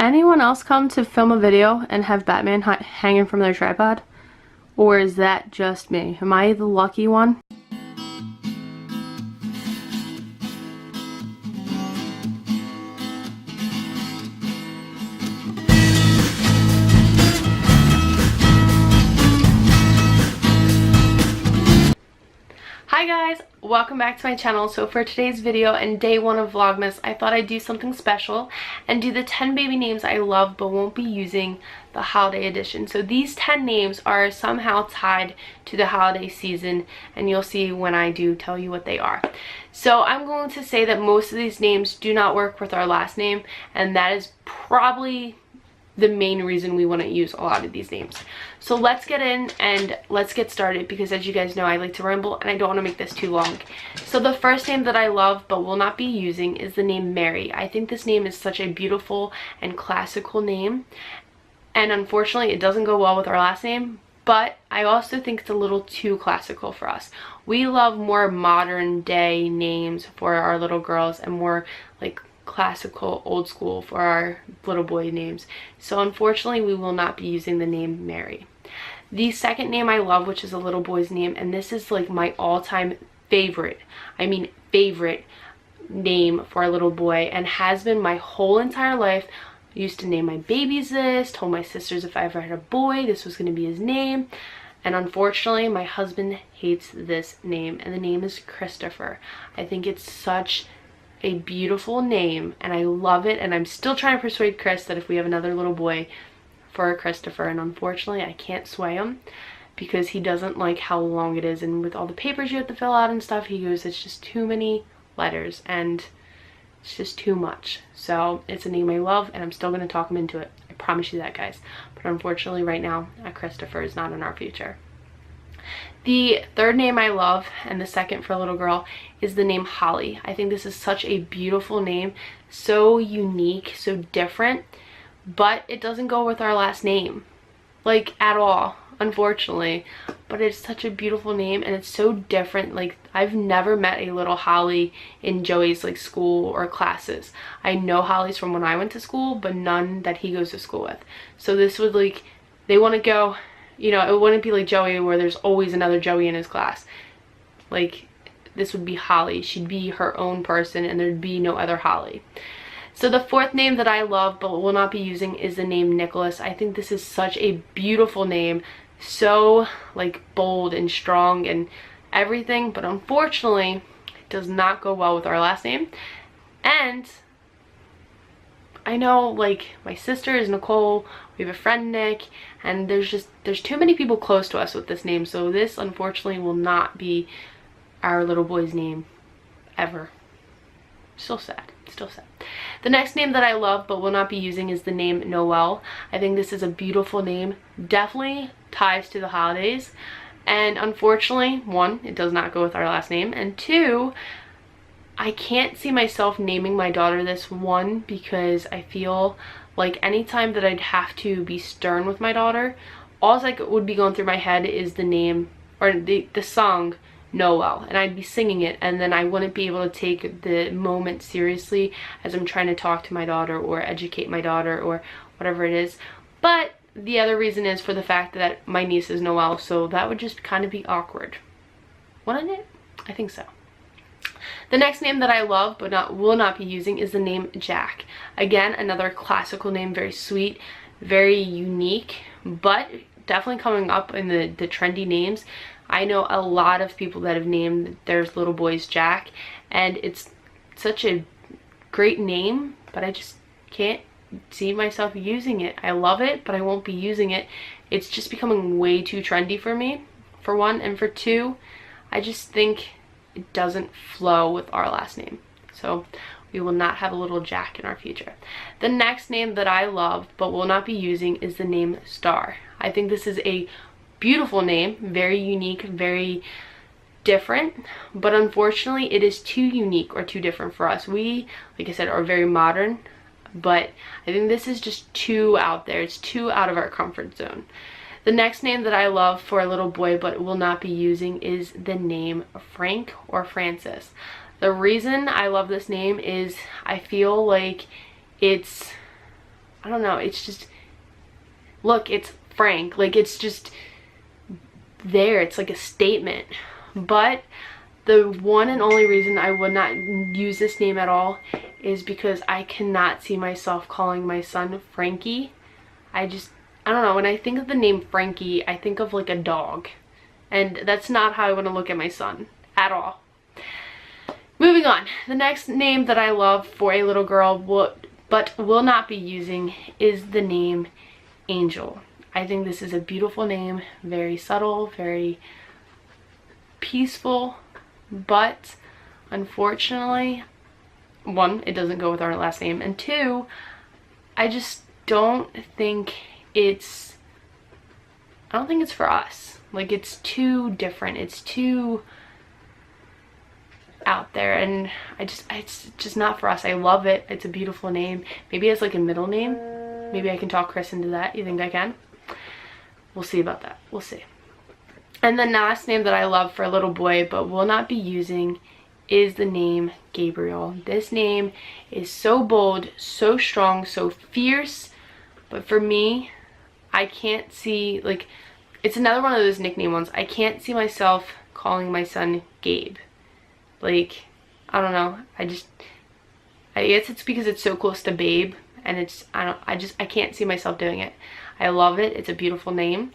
anyone else come to film a video and have Batman hanging from their tripod? Or is that just me? Am I the lucky one? Hi guys, welcome back to my channel. So for today's video and day one of Vlogmas, I thought I'd do something special and do the 10 baby names I love but won't be using the holiday edition. So these 10 names are somehow tied to the holiday season, and you'll see when I do tell you what they are. So I'm going to say that most of these names do not work with our last name, and that is probably the main reason we want to use a lot of these names. So let's get in and let's get started, because as you guys know, I like to ramble and I don't want to make this too long. So the first name that I love but will not be using is the name Mary. I think this name is such a beautiful and classical name, and unfortunately it doesn't go well with our last name, but I also think it's a little too classical for us. We love more modern day names for our little girls and more like classical old school for our little boy names. So unfortunately we will not be using the name Mary. The second name I love, which is a little boy's name, and this is like my all-time favorite, favorite name for a little boy, and has been my whole entire life. I used to name my babies this, told my sisters if I ever had a boy this was going to be his name, and unfortunately my husband hates this name, and the name is Christopher. I think it's such a beautiful name and I love it, and I'm still trying to persuade Chris that if we have another little boy for Christopher, and unfortunately I can't sway him because he doesn't like how long it is, and with all the papers you have to fill out and stuff, he goes, it's just too many letters and it's just too much. So it's a name I love and I'm still going to talk him into it, I promise you that, guys. But unfortunately right now Christopher is not in our future. The third name I love, and the second for a little girl, is the name Holly. I think this is such a beautiful name, so unique, so different, but it doesn't go with our last name, like at all, unfortunately. But it's such a beautiful name and it's so different. Like, I've never met a little Holly in Joey's like school or classes. I know Holly's from when I went to school, but none that he goes to school with. So this would, like, they want to go, you know, it wouldn't be like Joey where there's always another Joey in his class. Like, this would be Holly. She'd be her own person and there'd be no other Holly. So the fourth name that I love but will not be using is the name Nicholas. I think this is such a beautiful name, so like bold and strong and everything, but unfortunately it does not go well with our last name. And I know, like, my sister is Nicole, we have a friend Nick, and there's too many people close to us with this name, so this unfortunately will not be our little boy's name ever. Still sad, still sad. The next name that I love but will not be using is the name Noel. I think this is a beautiful name, definitely ties to the holidays, and unfortunately, one, it does not go with our last name, and two, I can't see myself naming my daughter this, one, because I feel like anytime that I'd have to be stern with my daughter, all that would be going through my head is the name, or the song Noel, and I'd be singing it, and then I wouldn't be able to take the moment seriously as I'm trying to talk to my daughter or educate my daughter or whatever it is. But the other reason is for the fact that my niece is Noel, so that would just kind of be awkward, wouldn't it? I think so. The next name that I love but will not be using is the name Jack. Again, another classical name, very sweet, very unique, but definitely coming up in the trendy names. I know a lot of people that have named their little boys Jack, and it's such a great name, but I just can't see myself using it. I love it, but I won't be using it. It's just becoming way too trendy for me, for one, and for two, I just think it doesn't flow with our last name. So we will not have a little Jack in our future. The next name that I love but will not be using is the name Star. I think this is a beautiful name, very unique, very different, but unfortunately it is too unique or too different for us. We, like I said, are very modern, but I think this is just too out there. It's too out of our comfort zone. The next name that I love for a little boy but will not be using is the name Frank or Francis. The reason I love this name is I feel like it's I don't know, it's just, look, it's Frank. Like, it's just there. It's like a statement. But the one and only reason I would not use this name at all is because I cannot see myself calling my son Frankie. I don't know, when I think of the name Frankie, I think of like a dog. And that's not how I want to look at my son at all. Moving on, the next name that I love for a little girl but will not be using is the name Angel. I think this is a beautiful name, very subtle, very peaceful, but unfortunately, one, it doesn't go with our last name, and two, I just don't think it's for us. Like, it's too different, it's too out there, and it's just not for us. I love it, it's a beautiful name. Maybe it's like a middle name. Maybe I can talk Chris into that. You think I can? We'll see about that. We'll see. And the last name that I love for a little boy but will not be using is the name Gabriel. This name is so bold, so strong, so fierce, but for me, I can't see, like, it's another one of those nickname ones. I can't see myself calling my son Gabe. Like, I don't know. I guess it's because it's so close to Babe, and it's, I can't see myself doing it. I love it. It's a beautiful name,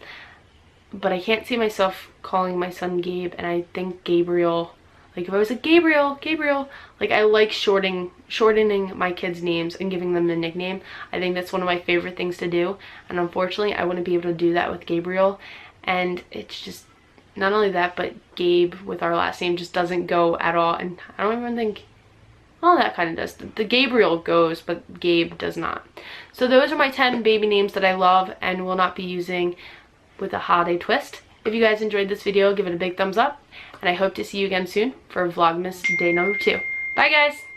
but I can't see myself calling my son Gabe, and I think Gabriel, like, if I was like Gabriel, like, I like shortening my kids' names and giving them a nickname. I think that's one of my favorite things to do, and unfortunately I wouldn't be able to do that with Gabriel. And it's just, not only that, but Gabe with our last name just doesn't go at all, and I don't even think, well, that kind of does. The Gabriel goes, but Gabe does not. So those are my 10 baby names that I love and will not be using with a holiday twist. If you guys enjoyed this video, give it a big thumbs up, and I hope to see you again soon for Vlogmas day number 2. Bye guys!